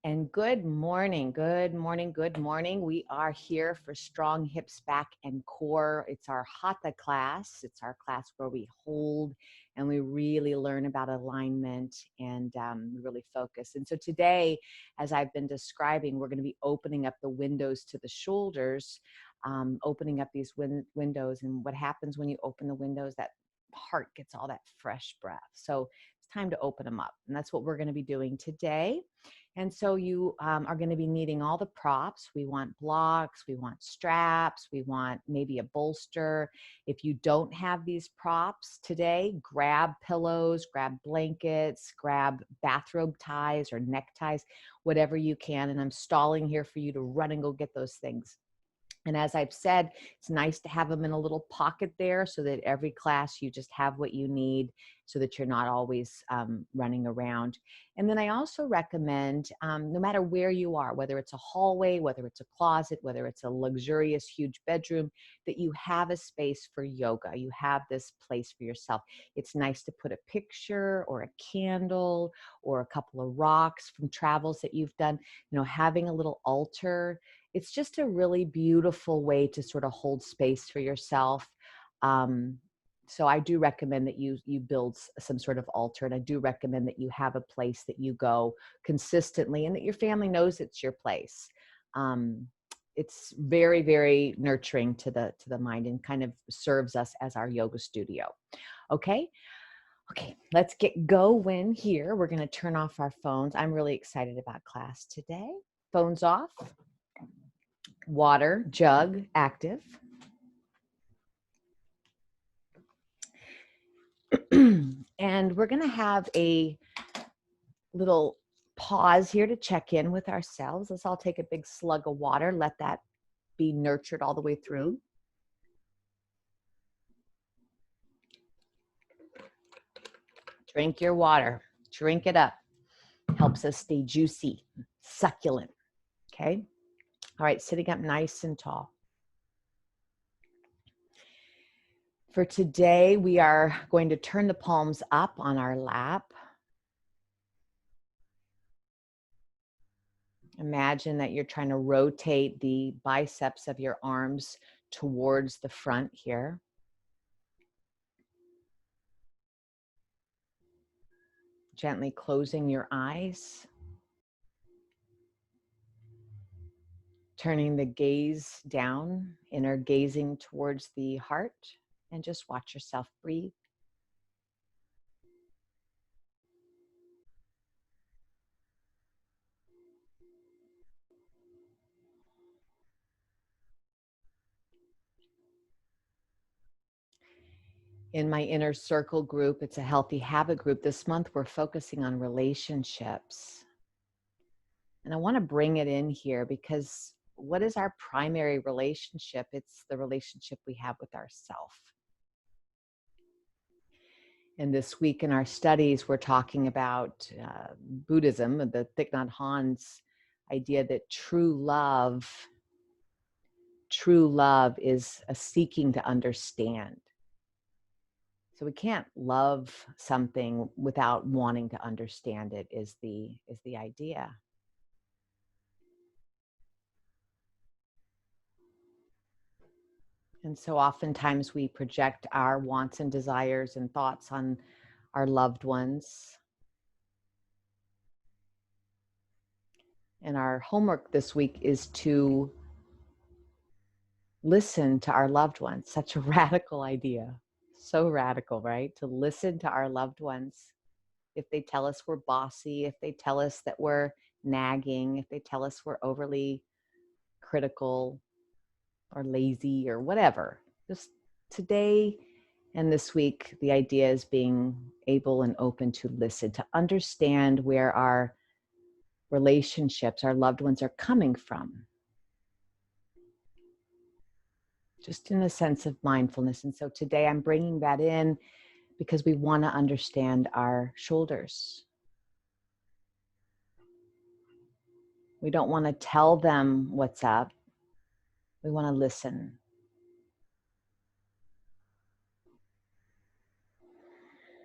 And good morning, good morning, good morning. We are here for Strong Hips, Back, and Core. It's our Hatha class. It's our class where we hold and we really learn about alignment and we really focus. And so today, as I've been describing, we're going to be opening up the windows to the shoulders, opening up these windows. And what happens when you open the windows, that heart gets all that fresh breath. So it's time to open them up. And that's what we're going to be doing today. And so you are going to be needing all the props. We want blocks, we want straps, we want maybe a bolster. If you don't have these props today, grab pillows, grab blankets, grab bathrobe ties or neckties, whatever you can. And I'm stalling here for you to run and go get those things. And as I've said, it's nice to have them in a little pocket there so that every class you just have what you need so that you're not always running around. And then I also recommend, no matter where you are, whether it's a hallway, whether it's a closet, whether it's a luxurious, huge bedroom, that you have a space for yoga. You have this place for yourself. It's nice to put a picture or a candle or a couple of rocks from travels that you've done, having a little altar. It's just a really beautiful way to sort of hold space for yourself. So I do recommend that you build some sort of altar, and I do recommend that you have a place that you go consistently and that your family knows it's your place. It's very, very nurturing to the mind and kind of serves us as our yoga studio. Okay, let's get going here. We're going to turn off our phones. I'm really excited about class today. Phones off. Water jug active. And we're going to have a little pause here to check in with ourselves. Let's all take a big slug of water. Let that be nurtured all the way through. Drink your water. Drink it up. Helps us stay juicy, succulent. Okay? All right, sitting up nice and tall. For today, we are going to turn the palms up on our lap. Imagine that you're trying to rotate the biceps of your arms towards the front here. Gently closing your eyes. Turning the gaze down, inner gazing towards the heart, and just watch yourself breathe. In my inner circle group, it's a healthy habit group. This month, we're focusing on relationships. And I want to bring it in here because what is our primary relationship? It's the relationship we have with ourselves. And this week in our studies, we're talking about Buddhism, the Thich Nhat Hanh's idea that true love is a seeking to understand. So we can't love something without wanting to understand it is the idea. And so oftentimes we project our wants and desires and thoughts on our loved ones. And our homework this week is to listen to our loved ones. Such a radical idea. So radical, right? To listen to our loved ones. If they tell us we're bossy, if they tell us that we're nagging, if they tell us we're overly critical or lazy or whatever. Just today and this week, the idea is being able and open to listen, to understand where our relationships, our loved ones are coming from. Just in a sense of mindfulness. And so today I'm bringing that in because we want to understand our shoulders. We don't want to tell them what's up. We want to listen.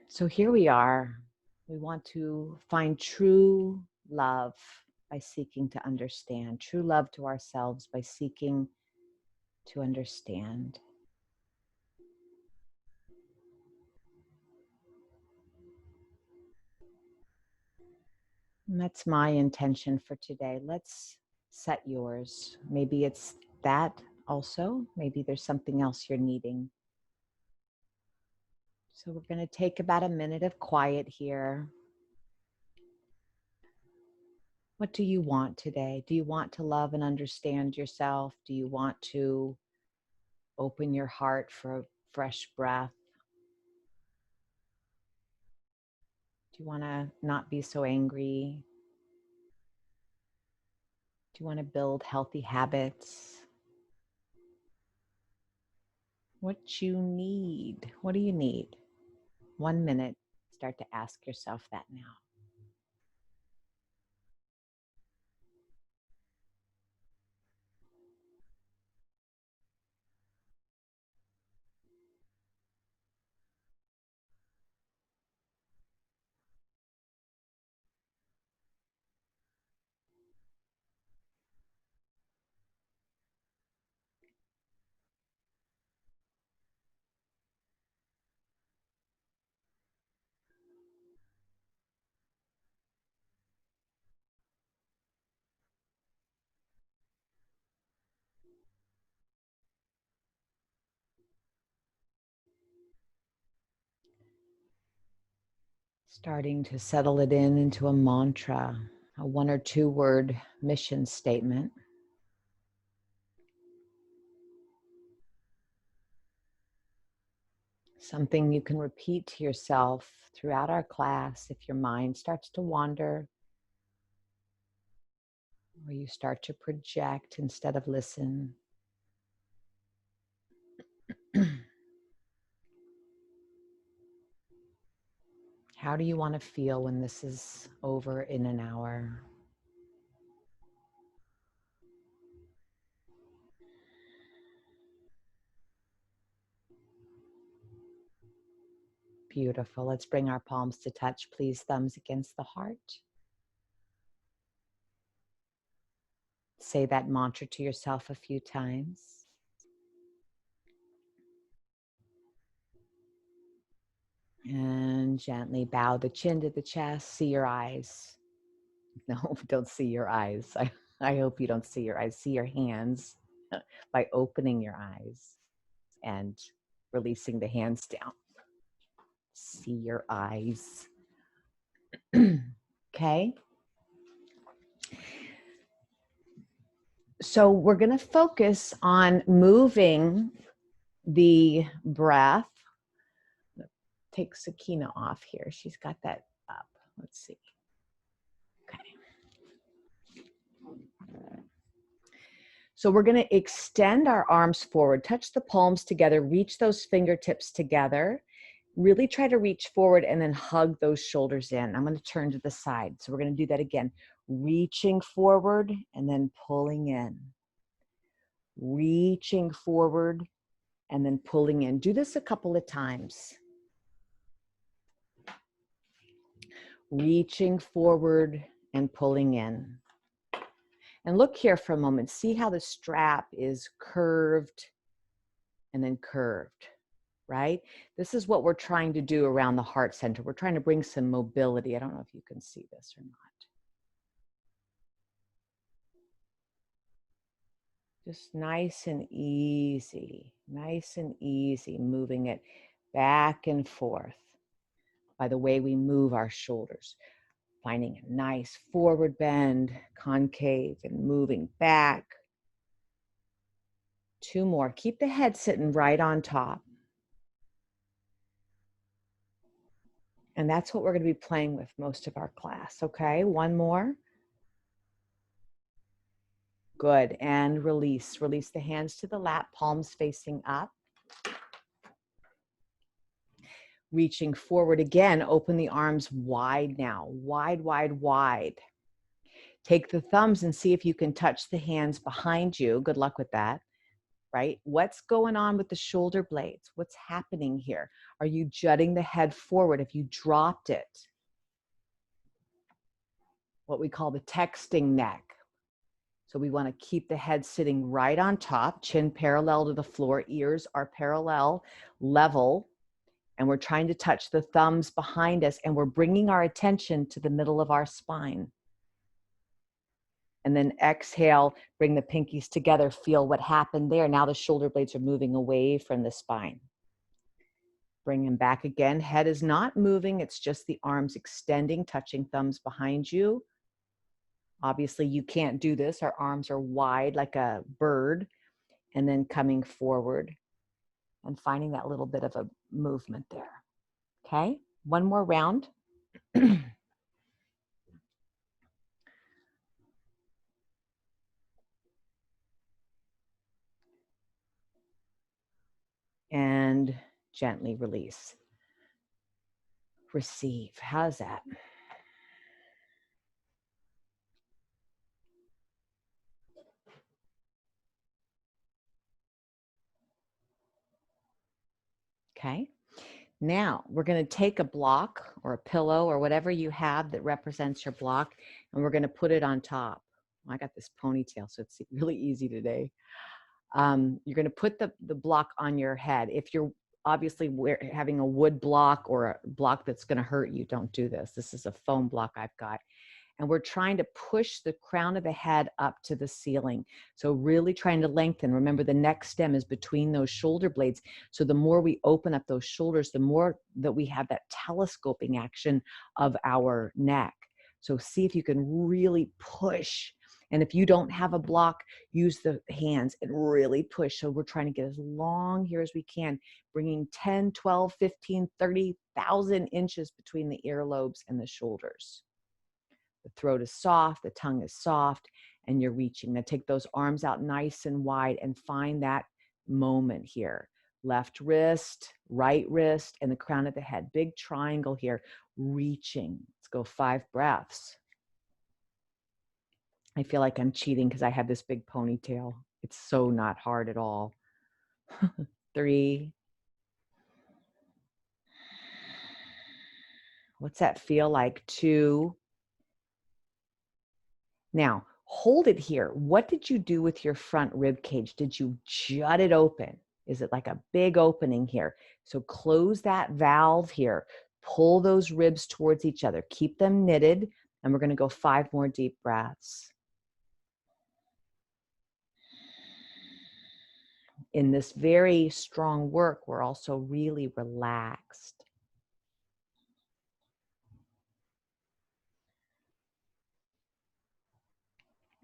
So here we are. We want to find true love by seeking to understand. True love to ourselves by seeking to understand. And that's my intention for today. Let's set yours. Maybe it's that also. Maybe there's something else you're needing. So we're going to take about a minute of quiet here. What do you want today? Do you want to love and understand yourself? Do you want to open your heart for a fresh breath? Do you want to not be so angry? Do you want to build healthy habits? What you need? What do you need? 1 minute. Start to ask yourself that now. Starting to settle it into a mantra, a 1 or 2 word mission statement. Something you can repeat to yourself throughout our class if your mind starts to wander or you start to project instead of listen. How do you want to feel when this is over in an hour? Beautiful. Let's bring our palms to touch, please. Thumbs against the heart. Say that mantra to yourself a few times. And gently bow the chin to the chest. See your eyes. No, don't see your eyes. I hope you don't see your eyes. See your hands by opening your eyes and releasing the hands down. See your eyes. Okay. So we're going to focus on moving the breath. Take Sakina off here. She's got that up. Let's see. Okay. So we're going to extend our arms forward, touch the palms together, reach those fingertips together. Really try to reach forward and then hug those shoulders in. I'm going to turn to the side. So we're going to do that again. Reaching forward and then pulling in. Reaching forward and then pulling in. Do this a couple of times. Reaching forward and pulling in. And look here for a moment. See how the strap is curved and then curved, right? This is what we're trying to do around the heart center. We're trying to bring some mobility. I don't know if you can see this or not. Just nice and easy, moving it back and forth by the way we move our shoulders. Finding a nice forward bend, concave, and moving back. 2 more. Keep the head sitting right on top. And that's what we're going to be playing with most of our class, okay? 1 more. Good, and release. Release the hands to the lap, palms facing up. Reaching forward again, open the arms wide now. Wide, wide, wide. Take the thumbs and see if you can touch the hands behind you. Good luck with that, right? What's going on with the shoulder blades? What's happening here? Are you jutting the head forward? Have you dropped it? what we call the texting neck. So we want to keep the head sitting right on top, chin parallel to the floor, ears are parallel, level, and we're trying to touch the thumbs behind us, and we're bringing our attention to the middle of our spine. And then exhale, bring the pinkies together, feel what happened there. Now the shoulder blades are moving away from the spine. Bring them back again. Head is not moving, it's just the arms extending, touching thumbs behind you. Obviously, you can't do this. Our arms are wide like a bird, and then coming forward and finding that little bit of a movement there. Okay, one more round. And gently release. Receive. How's that? Okay. Now we're going to take a block or a pillow or whatever you have that represents your block, and we're going to put it on top. I got this ponytail, so it's really easy today. You're going to put the block on your head. If you're obviously having a wood block or a block that's going to hurt you, don't do this. This is a foam block I've got. And we're trying to push the crown of the head up to the ceiling. So really trying to lengthen. Remember, the neck stem is between those shoulder blades. So the more we open up those shoulders, the more that we have that telescoping action of our neck. So see if you can really push. And if you don't have a block, use the hands and really push. So we're trying to get as long here as we can, bringing 10, 12, 15, 30,000 inches between the earlobes and the shoulders. The throat is soft, the tongue is soft, and you're reaching. Now take those arms out nice and wide and find that moment here. Left wrist, right wrist, and the crown of the head. Big triangle here, reaching. Let's go 5 breaths. I feel like I'm cheating because I have this big ponytail. It's so not hard at all. 3. What's that feel like? 2. Now, hold it here. What did you do with your front rib cage? Did you jut it open? Is it like a big opening here? So close that valve here. Pull those ribs towards each other. Keep them knitted. And we're going to go 5 more deep breaths. In this very strong work, we're also really relaxed.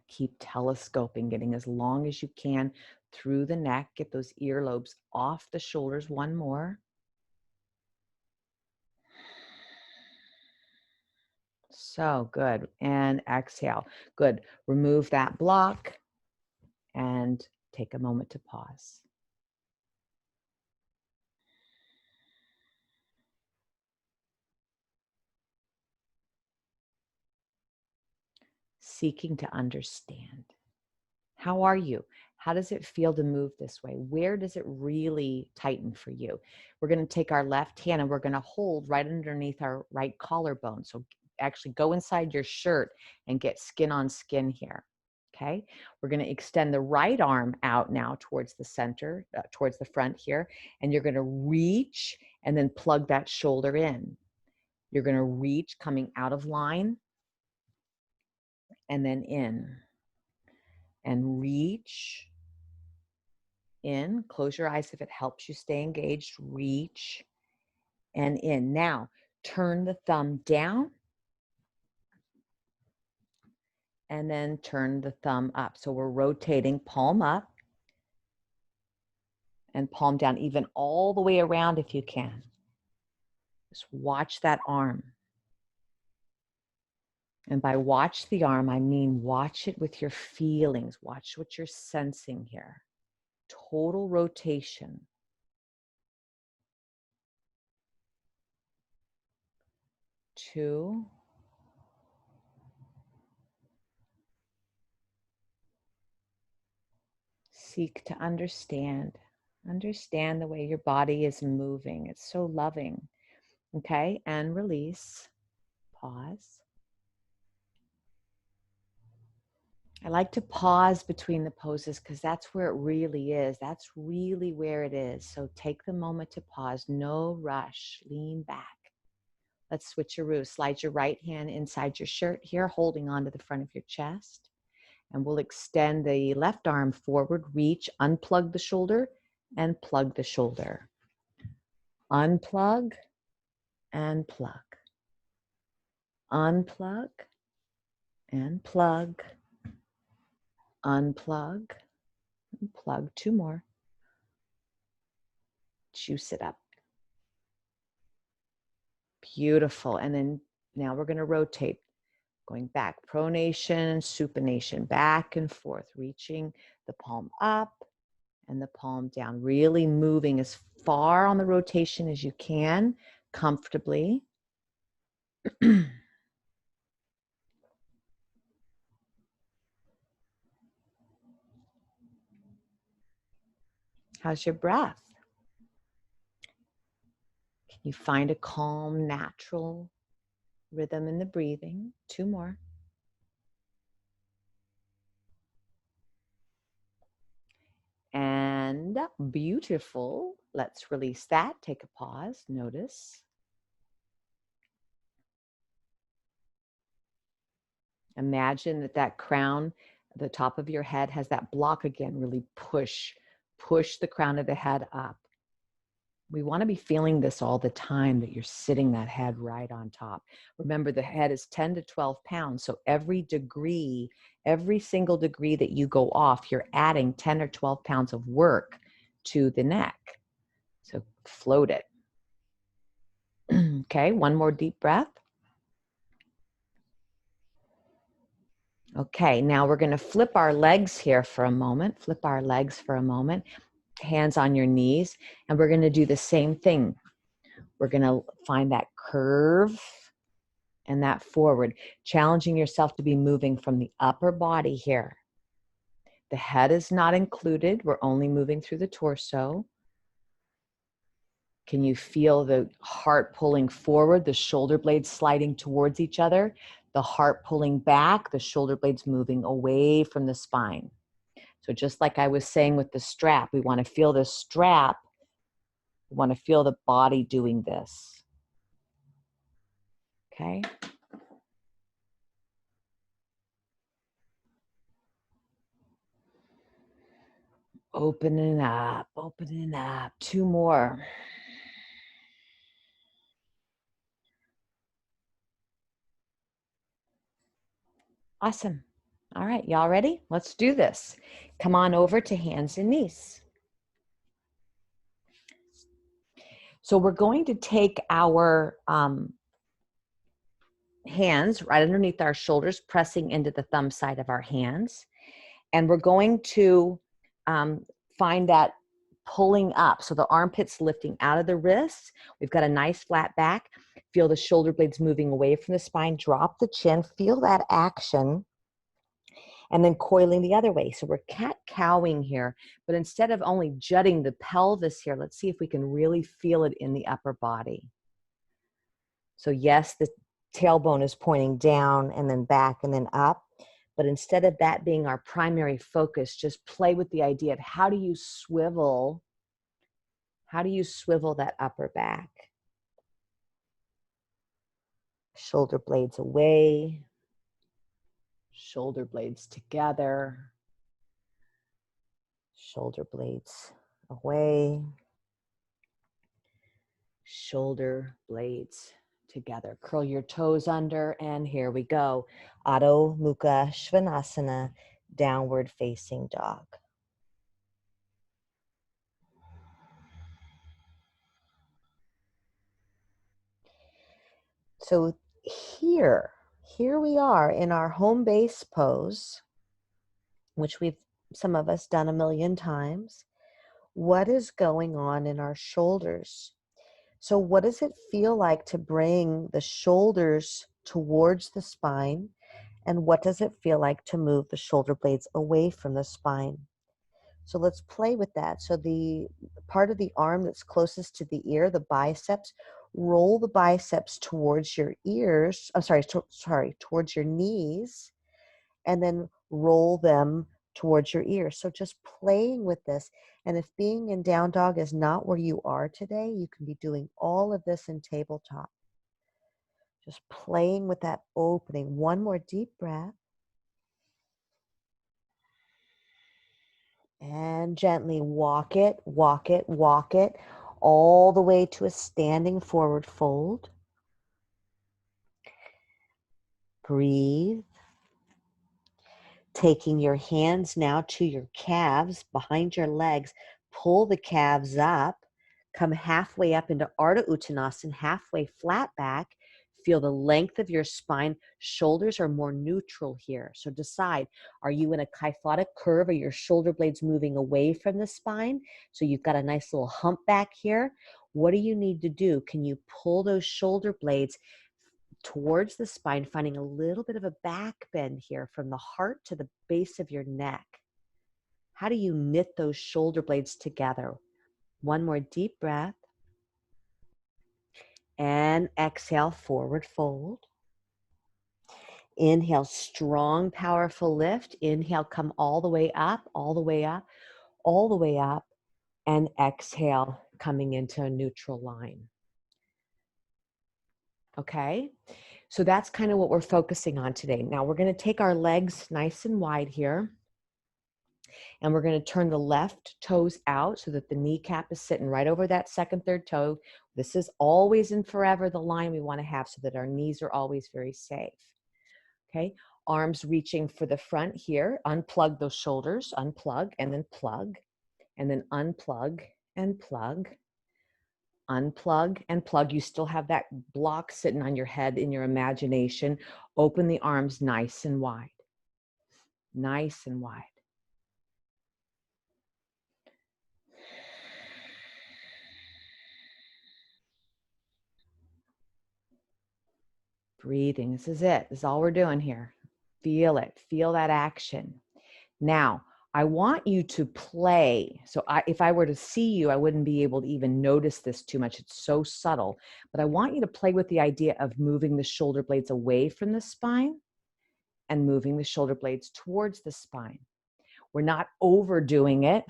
Keep telescoping, getting as long as you can through the neck. Get those earlobes off the shoulders. 1 more. So good. And exhale. Good. Remove that block and take a moment to pause. Seeking to understand. How are you? How does it feel to move this way? Where does it really tighten for you? We're going to take our left hand and we're going to hold right underneath our right collarbone. So actually go inside your shirt and get skin on skin here. Okay. We're going to extend the right arm out now towards the center, towards the front here. And you're going to reach and then plug that shoulder in. You're going to reach coming out of line and then in. And reach in. Close your eyes if it helps you stay engaged. Reach and in. Now, turn the thumb down and then turn the thumb up. So we're rotating palm up and palm down, even all the way around if you can. Just watch that arm. And by watch the arm, I mean watch it with your feelings. Watch what you're sensing here. Total rotation. 2. Seek to understand. Understand the way your body is moving. It's so loving. Okay, and release. Pause. I like to pause between the poses because that's where it really is. That's really where it is. So take the moment to pause. No rush. Lean back. Let's switcheroo. Slide your right hand inside your shirt here, holding onto the front of your chest. And we'll extend the left arm forward, reach, unplug the shoulder, and plug the shoulder. Unplug and plug. Unplug and plug. Unplug and plug. Two more. Juice it up. Beautiful. And then now we're going to rotate, going back, pronation, supination, back and forth, reaching the palm up and the palm down, really moving as far on the rotation as you can, comfortably. How's your breath? Can you find a calm, natural rhythm in the breathing? Two more. And beautiful. Let's release that. Take a pause. Notice. Imagine that that crown, the top of your head has that block again. Really push the crown of the head up. We want to be feeling this all the time, that you're sitting that head right on top. Remember, the head is 10 to 12 pounds. So every degree, every single degree that you go off, you're adding 10 or 12 pounds of work to the neck. So float it. Okay, one more deep breath. Okay, now we're going to flip our legs here for a moment. Flip our legs for a moment. Hands on your knees. And we're going to do the same thing. We're going to find that curve and that forward, challenging yourself to be moving from the upper body here. The head is not included. We're only moving through the torso. Can you feel the heart pulling forward, the shoulder blades sliding towards each other, the heart pulling back, the shoulder blades moving away from the spine? So just like I was saying with the strap, we want to feel the strap. We want to feel the body doing this. Okay. Opening up, opening up. Two more. Awesome. All right, y'all ready? Let's do this. Come on over to hands and knees. So we're going to take our hands right underneath our shoulders, pressing into the thumb side of our hands. And we're going to find that pulling up. So the armpits lifting out of the wrists. We've got a nice flat back. Feel the shoulder blades moving away from the spine. Drop the chin. Feel that action. And then coiling the other way. So we're cat-cowing here, but instead of only jutting the pelvis here, let's see if we can really feel it in the upper body. So yes, the tailbone is pointing down and then back and then up, but instead of that being our primary focus, just play with the idea of how do you swivel that upper back? Shoulder blades away, shoulder blades together, shoulder blades away, shoulder blades together. Curl your toes under, and here we go. Adho Mukha Svanasana, downward facing dog. So here we are in our home base pose, which some of us done a million times. What is going on in our shoulders? So what does it feel like to bring the shoulders towards the spine? And what does it feel like to move the shoulder blades away from the spine? So let's play with that. So the part of the arm that's closest to the ear, the biceps, roll the biceps towards your ears. I'm sorry, towards your knees. And then roll them towards your ears. So just playing with this. And if being in down dog is not where you are today, you can be doing all of this in tabletop. Just playing with that opening. One more deep breath. And gently walk it, walk it, walk it, all the way to a standing forward fold. Breathe. Taking your hands now to your calves, behind your legs, pull the calves up, come halfway up into Ardha Uttanasana, halfway flat back. Feel the length of your spine. Shoulders are more neutral here. So decide, are you in a kyphotic curve? Are your shoulder blades moving away from the spine? So you've got a nice little hump back here. What do you need to do? Can you pull those shoulder blades towards the spine, finding a little bit of a back bend here from the heart to the base of your neck? How do you knit those shoulder blades together? One more deep breath. And exhale, forward fold. Inhale, strong, powerful lift. Inhale, come all the way up, all the way up, all the way up. And exhale, coming into a neutral line. Okay? So that's kind of what we're focusing on today. Now we're going to take our legs nice and wide here. And we're going to turn the left toes out so that the kneecap is sitting right over that second, third toe. This is always and forever the line we want to have so that our knees are always very safe. Okay, arms reaching for the front here. Unplug those shoulders, unplug and then plug, and then unplug and plug, unplug and plug. You still have that block sitting on your head in your imagination. Open the arms nice and wide, nice and wide. Breathing, this is it. This is all we're doing here. Feel it, feel that action. Now, I want you to play. So if I were to see you, I wouldn't be able to even notice this too much. It's so subtle. But I want you to play with the idea of moving the shoulder blades away from the spine and moving the shoulder blades towards the spine. We're not overdoing it.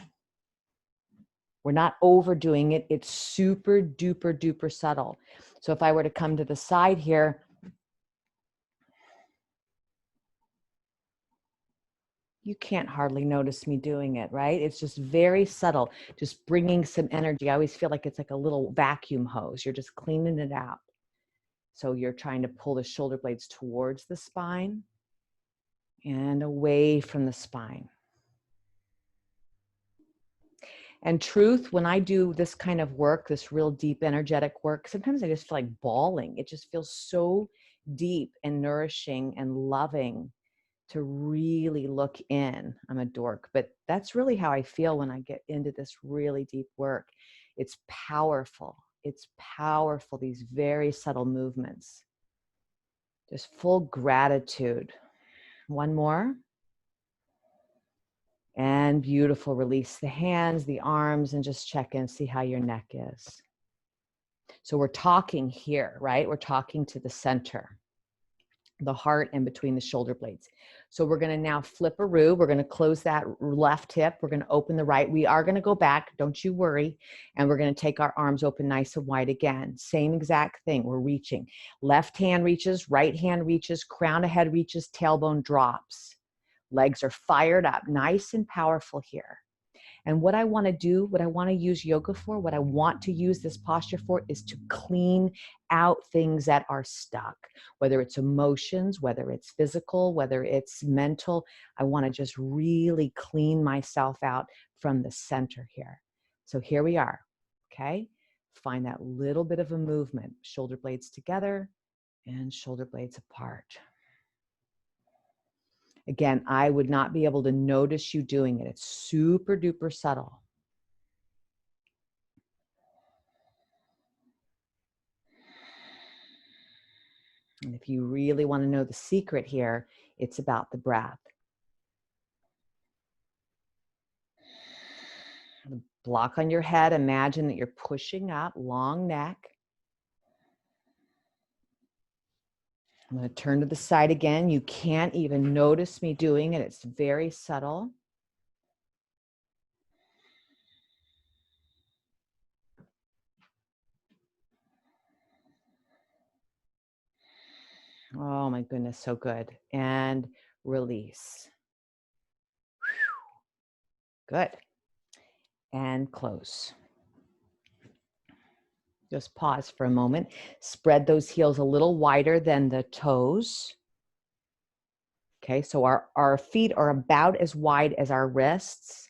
We're not overdoing it. It's super duper duper subtle. So if I were to come to the side here, you can't hardly notice me doing it, right? It's just very subtle, just bringing some energy. I always feel like it's like a little vacuum hose. You're just cleaning it out. So you're trying to pull the shoulder blades towards the spine and away from the spine. And truth, when I do this kind of work, this real deep energetic work, sometimes I just feel like bawling. It just feels so deep and nourishing and loving to really look in. I'm a dork, but that's really how I feel when I get into this really deep work. It's powerful. It's powerful, these very subtle movements. Just full gratitude. One more. And beautiful. Release the hands, the arms, and just check in, see how your neck is. So we're talking here, right? We're talking to the center, the heart and between the shoulder blades. So we're going to now flip-a-roo. We're going to close that left hip. We're going to open the right. We are going to go back. Don't you worry. And we're going to take our arms open nice and wide again. Same exact thing. We're reaching. Left hand reaches, right hand reaches, crown of head reaches, tailbone drops. Legs are fired up, nice and powerful here. And what I want to do, what I want to use yoga for, what I want to use this posture for is to clean out things that are stuck, whether it's emotions, whether it's physical, whether it's mental. I want to just really clean myself out from the center here. So here we are, okay? Find that little bit of a movement, shoulder blades together and shoulder blades apart. Again, I would not be able to notice you doing it. It's super duper subtle. And if you really want to know the secret here, it's about the breath. The block on your head, imagine that you're pushing up, long neck. I'm going to turn to the side again. You can't even notice me doing it. It's very subtle. Oh my goodness, so good. And release. Good. And close. Just pause for a moment. Spread those heels a little wider than the toes. Okay, so our feet are about as wide as our wrists.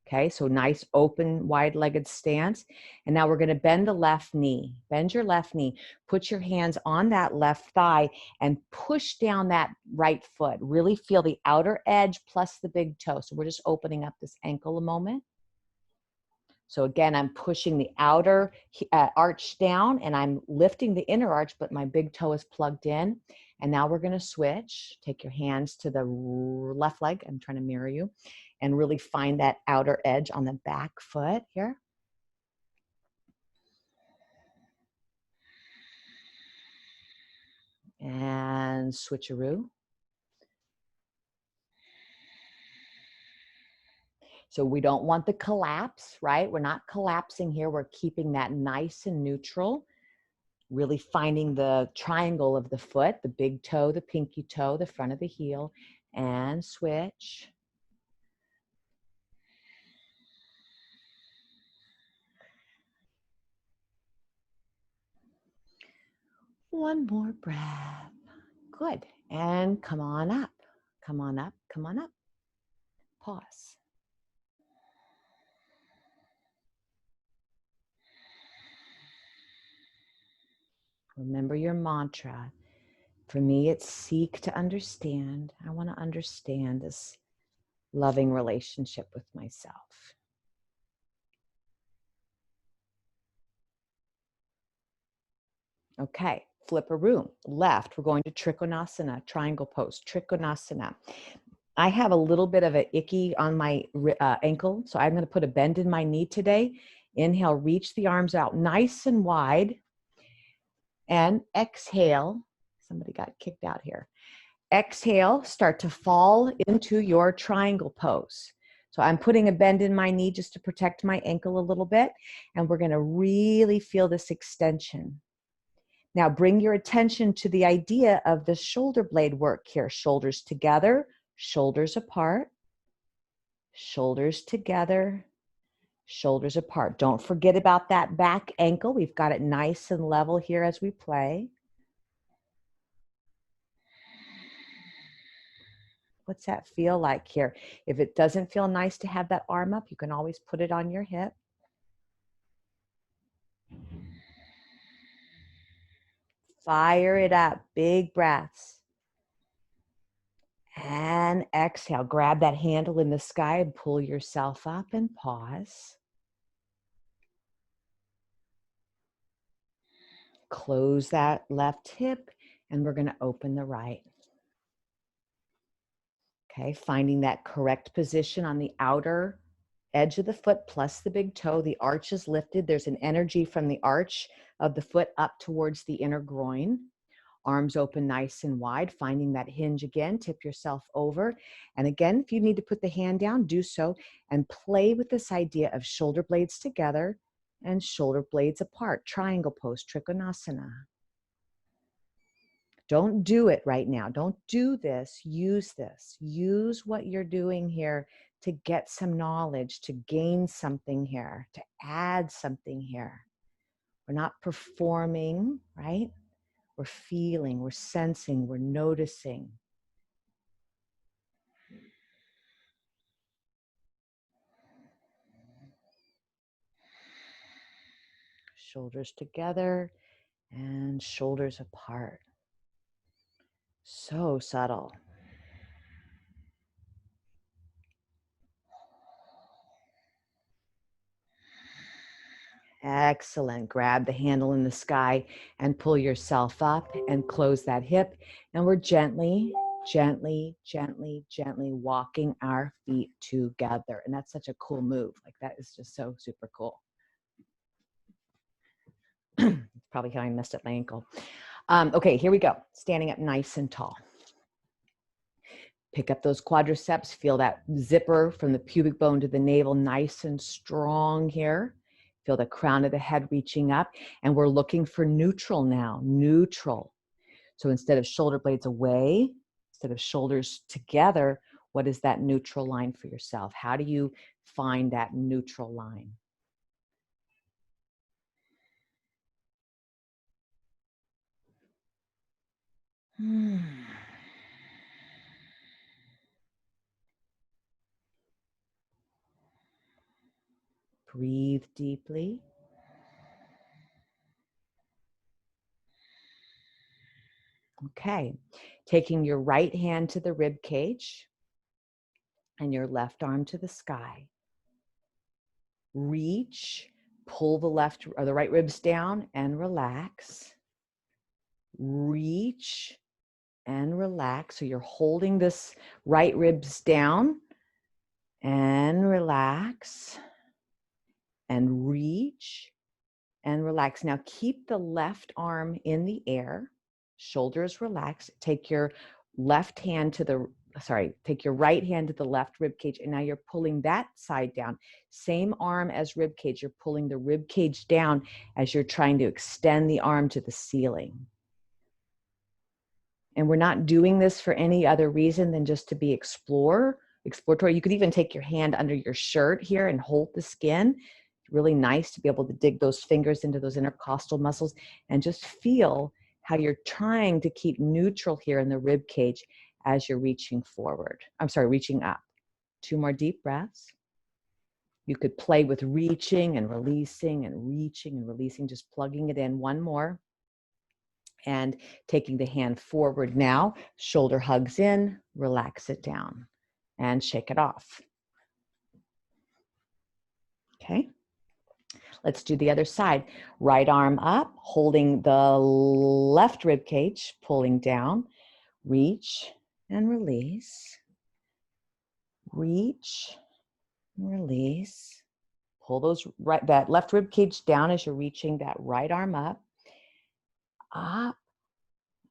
Okay, so nice open, wide-legged stance. And now we're going to bend the left knee. Bend your left knee. Put your hands on that left thigh and push down that right foot. Really feel the outer edge plus the big toe. So we're just opening up this ankle a moment. So again, I'm pushing the outer arch down and I'm lifting the inner arch, but my big toe is plugged in. And now we're going to switch. Take your hands to the left leg. I'm trying to mirror you. And really find that outer edge on the back foot here. And switcheroo. So we don't want the collapse, right? We're not collapsing here. We're keeping that nice and neutral. Really finding the triangle of the foot, the big toe, the pinky toe, the front of the heel, and switch. One more breath. Good. And come on up. Come on up. Come on up. Pause. Remember your mantra. For me, it's seek to understand. I want to understand this loving relationship with myself. Okay, flip a room. Left, we're going to Trikonasana, triangle pose, Trikonasana. I have a little bit of an icky on my ankle, so I'm going to put a bend in my knee today. Inhale, reach the arms out nice and wide. And exhale. Somebody got kicked out here. Exhale, start to fall into your triangle pose. So I'm putting a bend in my knee just to protect my ankle a little bit. And we're going to really feel this extension. Now bring your attention to the idea of the shoulder blade work here. Shoulders together, shoulders apart, shoulders together, shoulders apart. Don't forget about that back ankle. We've got it nice and level here as we play. What's that feel like here? If it doesn't feel nice to have that arm up, you can always put it on your hip. Fire it up, big breaths. And exhale, grab that handle in the sky and pull yourself up and pause. Close that left hip and we're going to open the right. Okay, finding that correct position on the outer edge of the foot plus the big toe. The arch is lifted. There's an energy from the arch of the foot up towards the inner groin. Arms open nice and wide, finding that hinge again. Tip yourself over. And again, if you need to put the hand down, do so. And play with this idea of shoulder blades together and shoulder blades apart. Triangle pose, Trikonasana. Don't do it right now. Don't do this. Use this. Use what you're doing here to get some knowledge, to gain something here, to add something here. We're not performing, right? We're feeling, we're sensing, we're noticing. Shoulders together and shoulders apart. So subtle. Excellent. Grab the handle in the sky and pull yourself up and close that hip. And we're gently, gently, gently, gently walking our feet together. And that's such a cool move. Like that is just so super cool. Probably how I messed up my ankle. Okay, here we go. Standing up nice and tall. Pick up those quadriceps. Feel that zipper from the pubic bone to the navel, nice and strong here. Feel the crown of the head reaching up. And we're looking for neutral now, neutral. So instead of shoulder blades away, instead of shoulders together, what is that neutral line for yourself? How do you find that neutral line? Breathe deeply. Okay, taking your right hand to the rib cage and your left arm to the sky. Reach, pull the left or the right ribs down and relax. Reach and relax. So you're holding this right ribs down and relax and reach and relax. Now keep the left arm in the air, shoulders relaxed. Take your left hand to the, take your right hand to the left rib cage, and now you're pulling that side down. Same arm as rib cage, you're pulling the rib cage down as you're trying to extend the arm to the ceiling. And we're not doing this for any other reason than just to be exploratory. You could even take your hand under your shirt here and hold the skin. Really nice to be able to dig those fingers into those intercostal muscles and just feel how you're trying to keep neutral here in the rib cage as you're reaching forward. Reaching up. 2 more deep breaths. You could play with reaching and releasing and reaching and releasing, just plugging it in. 1 more. And taking the hand forward now, shoulder hugs in, relax it down, and shake it off. Okay. Let's do the other side. Right arm up, holding the left rib cage, pulling down, reach and release. Reach and release. Pull that left rib cage down as you're reaching that right arm up. Up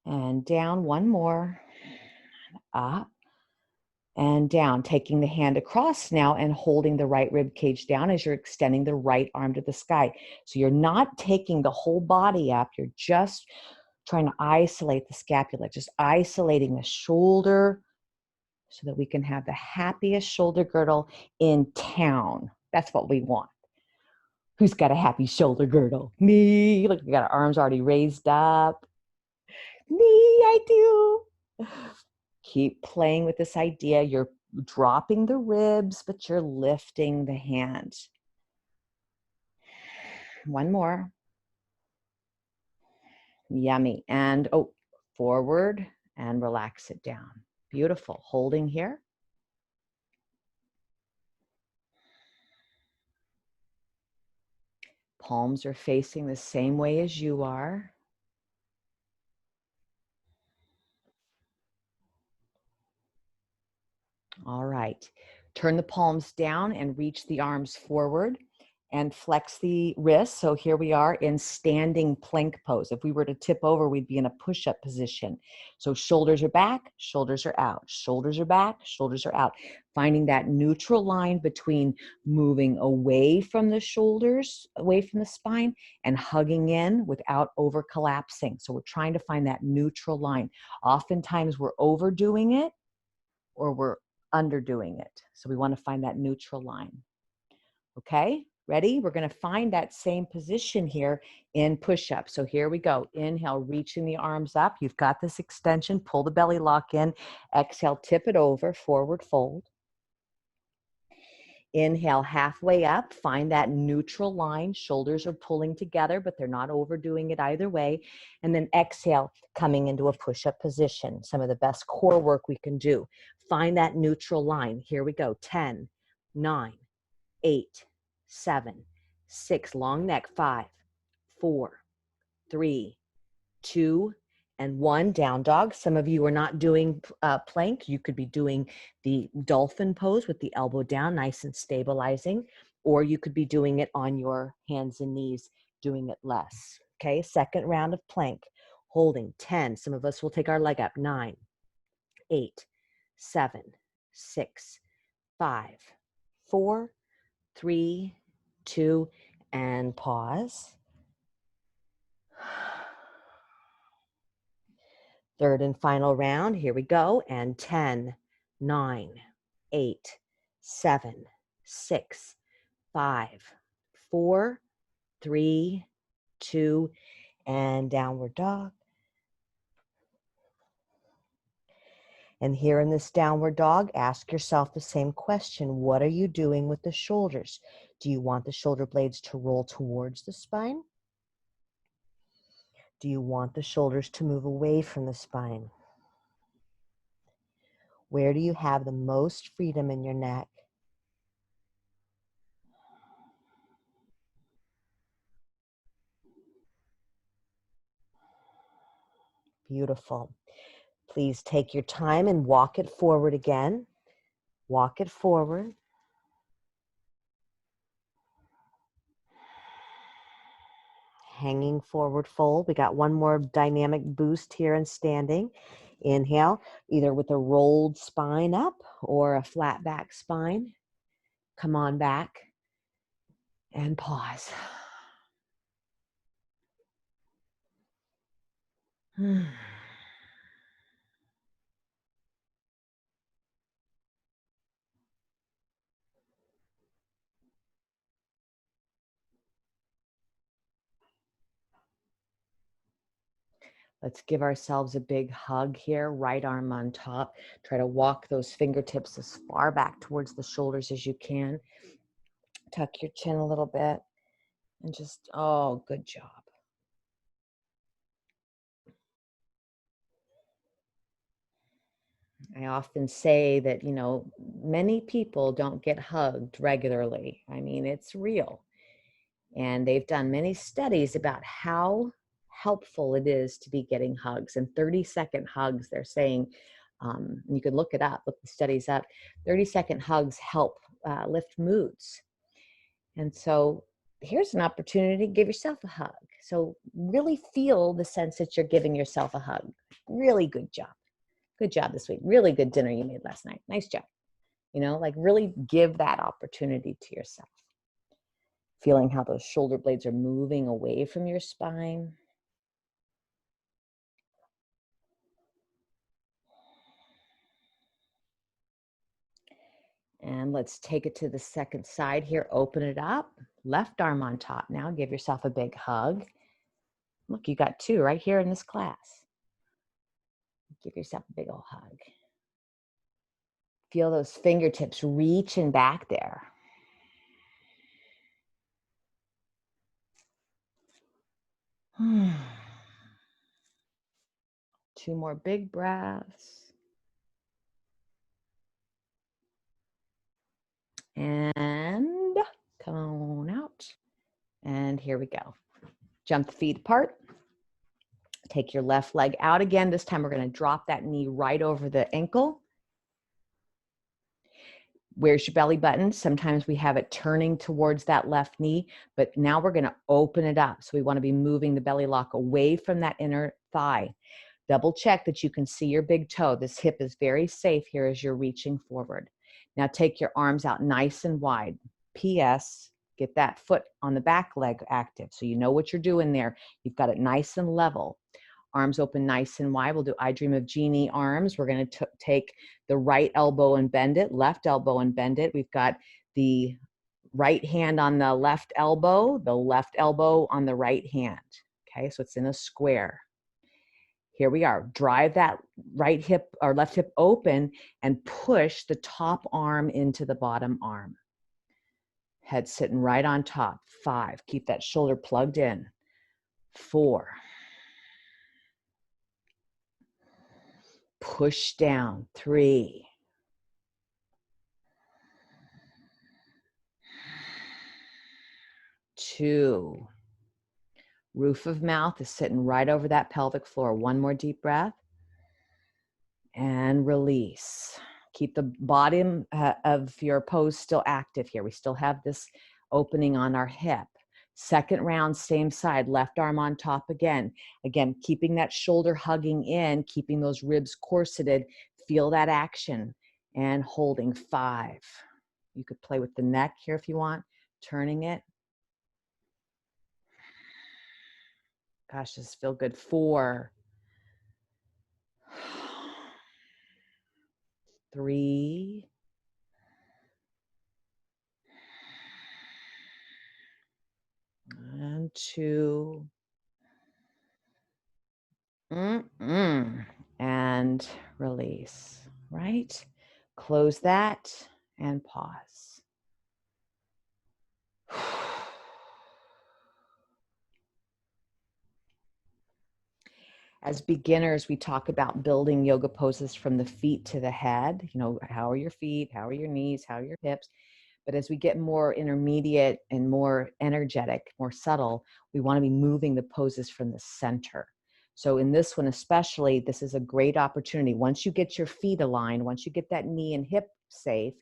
and down. 1 more. Up and down, taking the hand across now and holding the right rib cage down as you're extending the right arm to the sky. So you're not taking the whole body up, you're just trying to isolate the scapula, just isolating the shoulder so that we can have the happiest shoulder girdle in town. That's what we want. Who's got a happy shoulder girdle? Me. Look, we got our arms already raised up. Me, I do. Keep playing with this idea. You're dropping the ribs, but you're lifting the hands. 1 more. Yummy. And forward and relax it down. Beautiful. Holding here. Palms are facing the same way as you are. All right. Turn the palms down and reach the arms forward and flex the wrists. So here we are in standing plank pose. If we were to tip over, we'd be in a push-up position. So shoulders are back, shoulders are out. Shoulders are back, shoulders are out. Finding that neutral line between moving away from the shoulders, away from the spine, and hugging in without over collapsing. So we're trying to find that neutral line. Oftentimes we're overdoing it or we're underdoing it. So we want to find that neutral line. Okay, ready? We're going to find that same position here in push-up. So here we go. Inhale, reaching the arms up. You've got this extension. Pull the belly lock in. Exhale, tip it over, forward fold. Inhale, halfway up. Find that neutral line. Shoulders are pulling together, but they're not overdoing it either way. And then exhale, coming into a push-up position. Some of the best core work we can do. Find that neutral line. Here we go. 10, 9, 8, 7, 6, long neck, 5, 4, 3, 2, and 1, down dog. Some of you are not doing plank. You could be doing the dolphin pose with the elbow down, nice and stabilizing, or you could be doing it on your hands and knees, doing it less. Okay, second round of plank. holding. 10. Some of us will take our leg up. 9, 8, 7, 6, 5, 4, 3, 2, and pause. Third and final round. Here we go. And 10, 9, 8, 7, 6, 5, 4, 3, 2, and downward dog. And here in this downward dog, ask yourself the same question. What are you doing with the shoulders? Do you want the shoulder blades to roll towards the spine? Do you want the shoulders to move away from the spine? Where do you have the most freedom in your neck? Beautiful. Please take your time and walk it forward again. Walk it forward. Hanging forward fold. We got one more dynamic boost here in standing. Inhale, either with a rolled spine up or a flat back spine. Come on back and pause. Let's give ourselves a big hug here, right arm on top. Try to walk those fingertips as far back towards the shoulders as you can. Tuck your chin a little bit and just, oh, good job. I often say that, you know, many people don't get hugged regularly. I mean, it's real. And they've done many studies about how helpful it is to be getting hugs. And 30-second hugs, they're saying, you can look it up, look the studies up, 30-second hugs help lift moods. And so here's an opportunity to give yourself a hug. So really feel the sense that you're giving yourself a hug. Really good job. Good job this week. Really good dinner you made last night. Nice job. You know, like really give that opportunity to yourself. Feeling how those shoulder blades are moving away from your spine. And let's take it to the second side here. Open it up. Left arm on top now. Give yourself a big hug. Look, you got two right here in this class. Give yourself a big old hug. Feel those fingertips reaching back there. Two more big breaths. And come on out. And here we go. Jump the feet apart. Take your left leg out again. This time we're going to drop that knee right over the ankle. Where's your belly button? Sometimes we have it turning towards that left knee, but now we're going to open it up. So we want to be moving the belly lock away from that inner thigh. Double check that you can see your big toe. This hip is very safe here as you're reaching forward. Now take your arms out nice and wide. P.S. Get that foot on the back leg active. So you know what you're doing there. You've got it nice and level. Arms open nice and wide. We'll do I Dream of Jeannie arms. We're going to take the right elbow and bend it, left elbow and bend it. We've got the right hand on the left elbow on the right hand. Okay, so it's in a square. Here we are. Drive that right hip or left hip open and push the top arm into the bottom arm. Head sitting right on top. 5. Keep that shoulder plugged in. 4. Push down. 3. 2. Roof of mouth is sitting right over that pelvic floor. One more deep breath. And release. Keep the bottom of your pose still active here. We still have this opening on our hip. Second round, same side, left arm on top again. Again, keeping that shoulder hugging in, keeping those ribs corseted. Feel that action. And holding 5. You could play with the neck here if you want, turning it. Gosh, this feels good. 4, 3, and 2, and release, right? Close that and pause. As beginners, we talk about building yoga poses from the feet to the head. You know, how are your feet? How are your knees? How are your hips? But as we get more intermediate and more energetic, more subtle, we want to be moving the poses from the center. So in this one especially, this is a great opportunity. Once you get your feet aligned, once you get that knee and hip safe,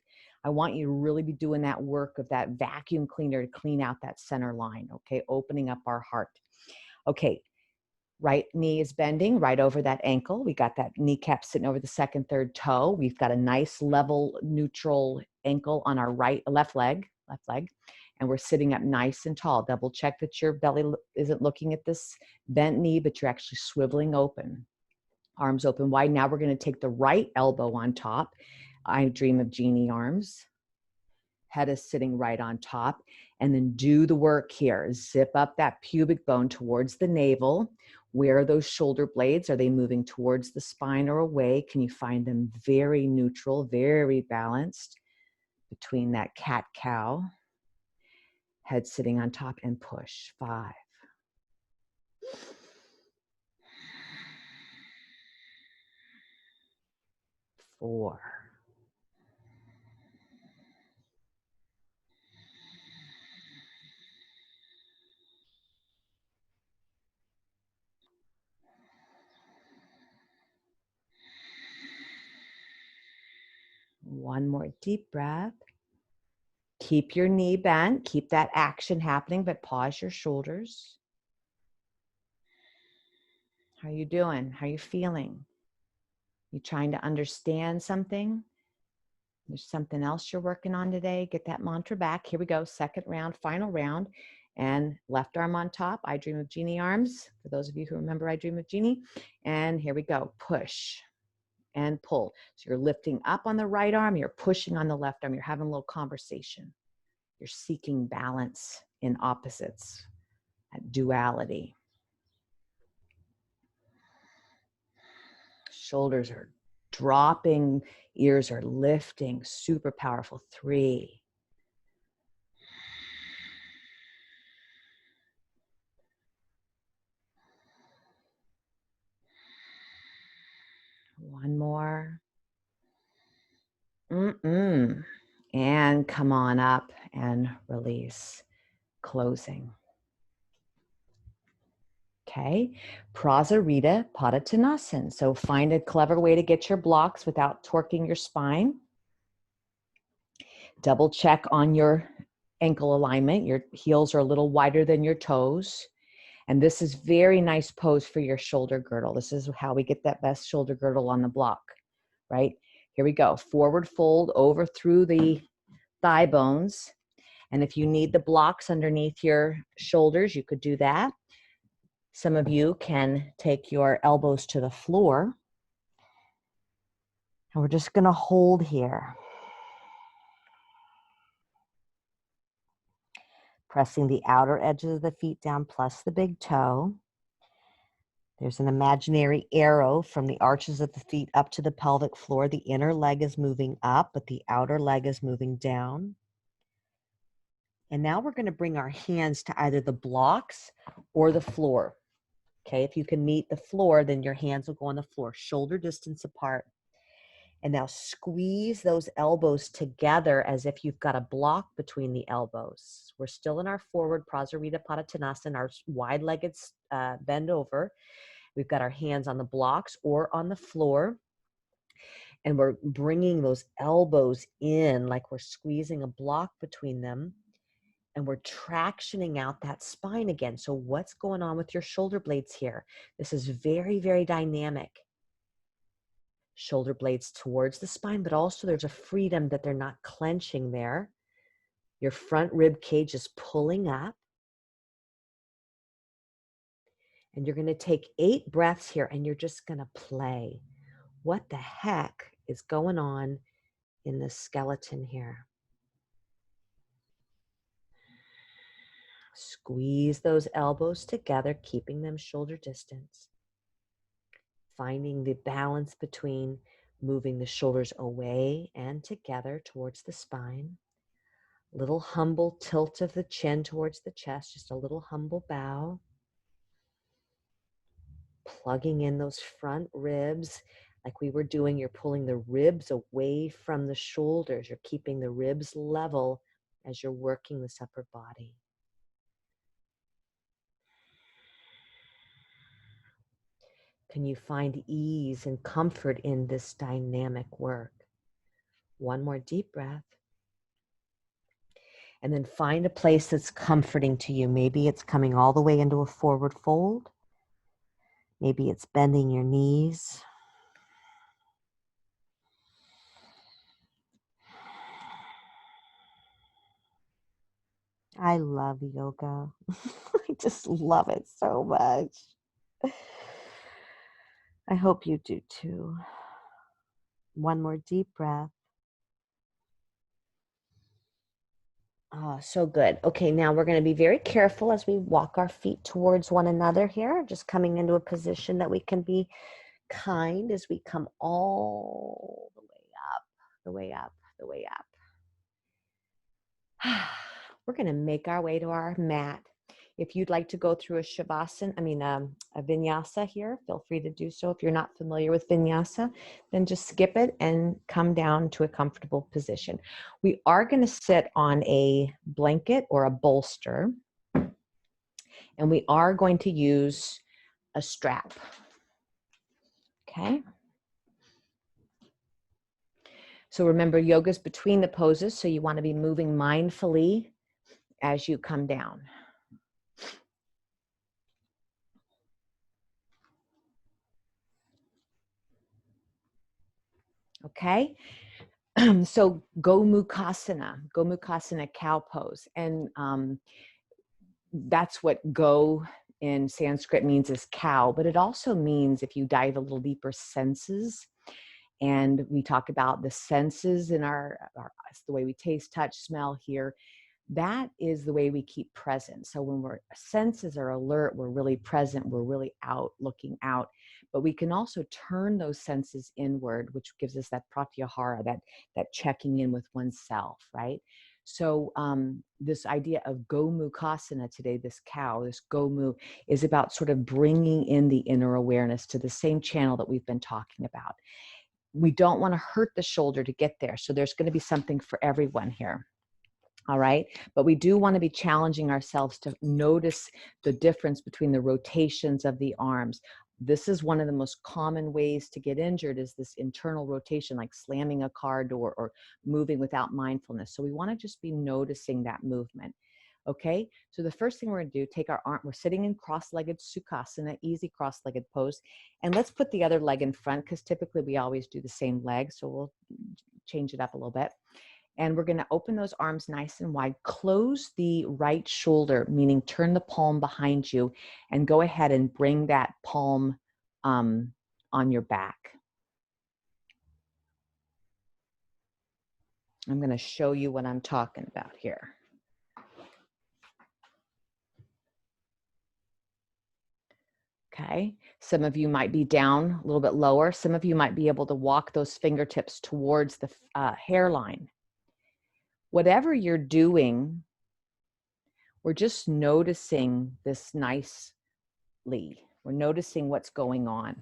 I want you to really be doing that work of that vacuum cleaner to clean out that center line, okay? Opening up our heart. Okay, right knee is bending right over that ankle. We got that kneecap sitting over the second, third toe. We've got a nice level neutral ankle on our left leg, and we're sitting up nice and tall. Double check that your belly isn't looking at this bent knee, but you're actually swiveling open. Arms open wide. Now we're going to take the right elbow on top. I dream of genie arms. Head is sitting right on top. And then do the work here. Zip up that pubic bone towards the navel. Where are those shoulder blades? Are they moving towards the spine or away? Can you find them very neutral, very balanced between that cat-cow? Head sitting on top and push. 5, 4, 1 more deep breath. Keep your knee bent. Keep that action happening, but pause your shoulders. How are you doing? How are you feeling? You trying to understand something? There's something else you're working on today. Get that mantra back. Here we go. Second round, final round. And left arm on top. I dream of genie arms. For those of you who remember I dream of genie. And here we go. Push and pull. So you're lifting up on the right arm. You're pushing on the left arm. You're having a little conversation. You're seeking balance in opposites, that duality. Shoulders are dropping, ears are lifting, super powerful. 3, 1 more. And come on up and release, closing. Okay, Prasarita Padottanasana. So find a clever way to get your blocks without torquing your spine. Double check on your ankle alignment. Your heels are a little wider than your toes. And this is very nice pose for your shoulder girdle. This is how we get that best shoulder girdle on the block, right? Here we go. Forward fold over through the thigh bones. And if you need the blocks underneath your shoulders, you could do that. Some of you can take your elbows to the floor. And we're just going to hold here. Pressing the outer edges of the feet down plus the big toe. There's an imaginary arrow from the arches of the feet up to the pelvic floor. The inner leg is moving up, but the outer leg is moving down. And now we're going to bring our hands to either the blocks or the floor. Okay, if you can meet the floor, then your hands will go on the floor, shoulder distance apart. And now squeeze those elbows together as if you've got a block between the elbows. We're still in our forward Prasarita Padottanasana, our wide-legged bend over. We've got our hands on the blocks or on the floor. And we're bringing those elbows in like we're squeezing a block between them. And we're tractioning out that spine again. So what's going on with your shoulder blades here? This is very, very dynamic. Shoulder blades towards the spine, but also there's a freedom that they're not clenching there. Your front rib cage is pulling up. And you're going to take 8 breaths here, and you're just going to play. What the heck is going on in the skeleton here? Squeeze those elbows together, keeping them shoulder distance. Finding the balance between moving the shoulders away and together towards the spine. Little humble tilt of the chin towards the chest, just a little humble bow. Plugging in those front ribs like we were doing. You're pulling the ribs away from the shoulders. You're keeping the ribs level as you're working this upper body. Can you find ease and comfort in this dynamic work? One more deep breath. And then find a place that's comforting to you. Maybe it's coming all the way into a forward fold. Maybe it's bending your knees. I love yoga. I just love it so much. I hope you do too. One more deep breath. Oh, so good. Okay, now we're going to be very careful as we walk our feet towards one another here, just coming into a position that we can be kind as we come all the way up, the way up, the way up. We're going to make our way to our mat. If you'd like to go through a a vinyasa here, feel free to do so. If you're not familiar with vinyasa, then just skip it and come down to a comfortable position. We are going to sit on a blanket or a bolster, and we are going to use a strap. Okay. So remember, yoga's between the poses, so you want to be moving mindfully as you come down. Okay, so Gomukhasana, cow pose. And that's what go in Sanskrit means is cow, but it also means, if you dive a little deeper, senses. And we talk about the senses in our the way we taste, touch, smell, hear. That is the way we keep present. So when our senses are alert, we're really present, we're really out, looking out. But we can also turn those senses inward, which gives us that pratyahara, that checking in with oneself, right? So this idea of Gomukhasana today, this cow, this Gomu, is about sort of bringing in the inner awareness to the same channel that we've been talking about. We don't want to hurt the shoulder to get there. So there's going to be something for everyone here. All right. But we do want to be challenging ourselves to notice the difference between the rotations of the arms. This is one of the most common ways to get injured, is this internal rotation, like slamming a car door or moving without mindfulness. So we want to just be noticing that movement. Okay. So the first thing we're going to do, take our arm, we're sitting in cross-legged Sukhasana, easy cross-legged pose. And let's put the other leg in front, because typically we always do the same leg. So we'll change it up a little bit. And we're going to open those arms nice and wide. Close the right shoulder, meaning turn the palm behind you, and go ahead and bring that palm on your back. I'm going to show you what I'm talking about here. Okay, some of you might be down a little bit lower. Some of you might be able to walk those fingertips towards the hairline. Whatever you're doing, we're just noticing this nicely. We're noticing what's going on.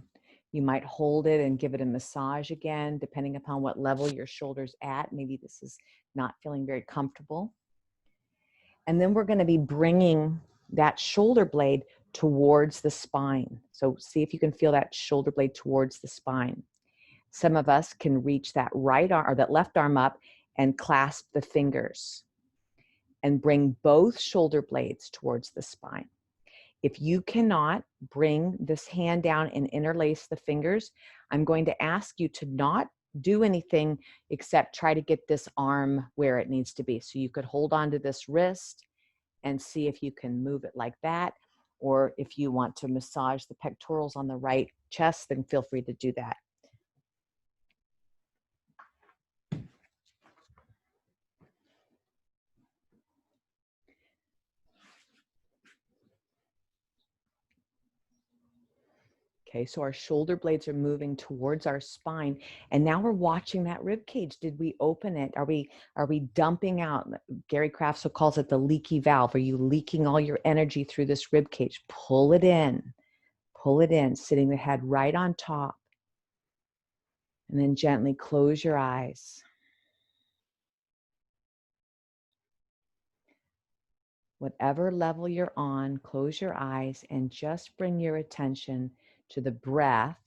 You might hold it and give it a massage again, depending upon what level your shoulder's at. Maybe this is not feeling very comfortable. And then we're going to be bringing that shoulder blade towards the spine. So see if you can feel that shoulder blade towards the spine. Some of us can reach that right arm or that left arm up and clasp the fingers. and bring both shoulder blades towards the spine. If you cannot bring this hand down and interlace the fingers, I'm going to ask you to not do anything except try to get this arm where it needs to be. So you could hold on to this wrist and see if you can move it like that. Or if you want to massage the pectorals on the right chest, then feel free to do that. Okay, so our shoulder blades are moving towards our spine, and now we're watching that rib cage. Did we open it? Are we dumping out? Gary Craftsell calls it the leaky valve. Are you leaking all your energy through this rib cage? Pull it in, sitting the head right on top, and then gently close your eyes. Whatever level you're on, close your eyes and just bring your attention to the breath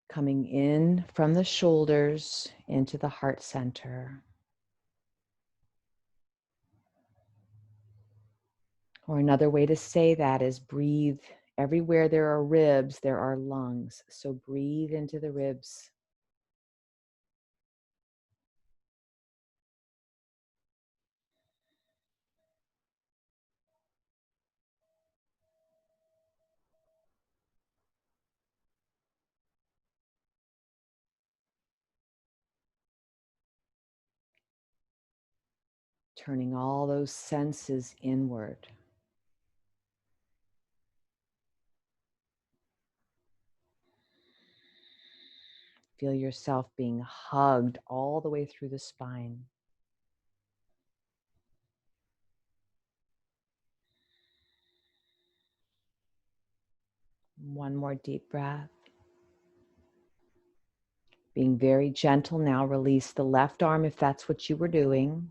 coming in from the shoulders into the heart center. Or another way to say that is breathe. Everywhere there are ribs, there are lungs. So breathe into the ribs. Turning all those senses inward. Feel yourself being hugged all the way through the spine. One more deep breath. Being very gentle now, release the left arm if that's what you were doing,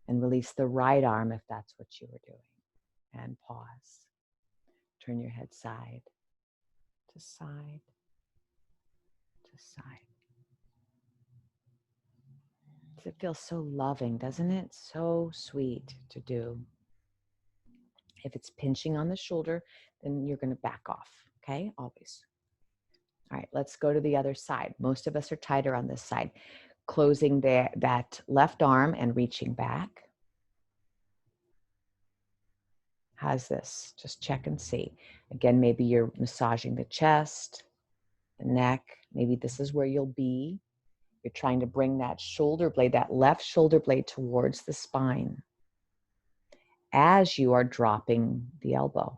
and release the right arm if that's what you were doing. And pause. Turn your head side to side to side. It feels so loving, doesn't it? So sweet to do. If it's pinching on the shoulder, then you're going to back off, okay? Always. All right, let's go to the other side. Most of us are tighter on this side. Closing that left arm and reaching back. How's this? Just check and see. Again, maybe you're massaging the chest, the neck. Maybe this is where you'll be. You're trying to bring that shoulder blade, that left shoulder blade towards the spine as you are dropping the elbow.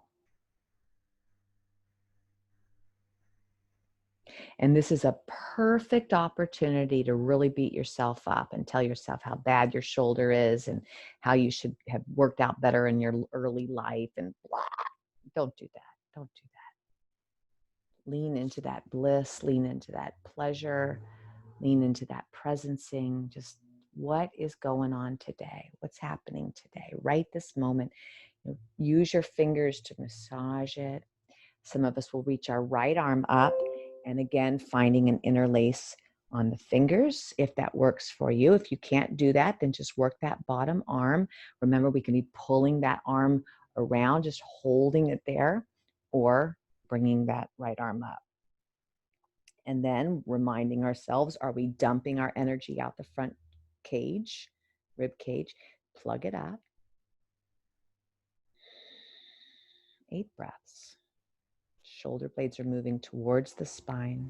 And this is a perfect opportunity to really beat yourself up and tell yourself how bad your shoulder is and how you should have worked out better in your early life and blah. Don't do that. Don't do that. Lean into that bliss, lean into that pleasure, lean into that presencing. Just what is going on today? What's happening today? Right this moment. Use your fingers to massage it. Some of us will reach our right arm up and again, finding an interlace on the fingers if that works for you. If you can't do that, then just work that bottom arm. Remember, we can be pulling that arm around, just holding it there, or bringing that right arm up. And then reminding ourselves, are we dumping our energy out the front cage, rib cage? Plug it up. 8 breaths. Shoulder blades are moving towards the spine.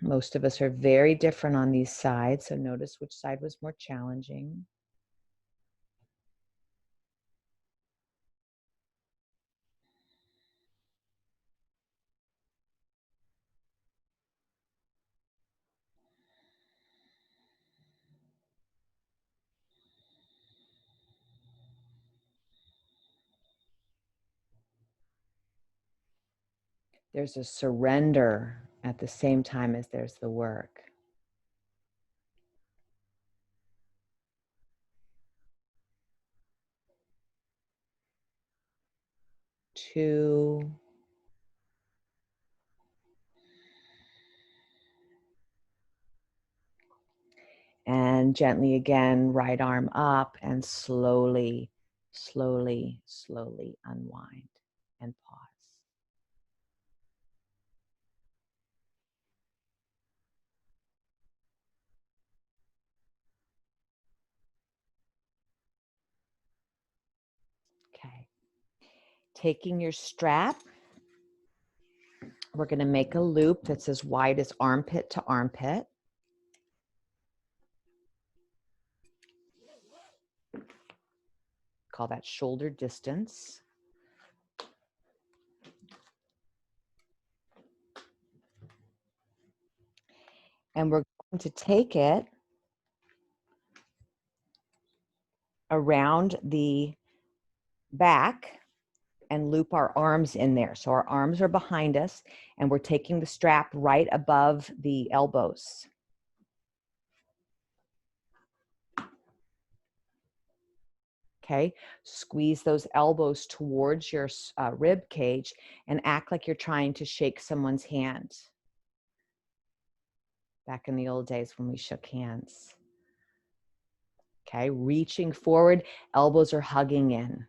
Most of us are very different on these sides, so notice which side was more challenging. There's a surrender at the same time as there's the work. 2, . then gently again, right arm up, and slowly, slowly, slowly unwind and pause. Okay. Taking your strap, we're going to make a loop that's as wide as armpit to armpit. Call that shoulder distance. And we're going to take it around the back and loop our arms in there. So our arms are behind us, and we're taking the strap right above the elbows. Okay, squeeze those elbows towards your rib cage and act like you're trying to shake someone's hand. Back in the old days when we shook hands. Okay, reaching forward, elbows are hugging in.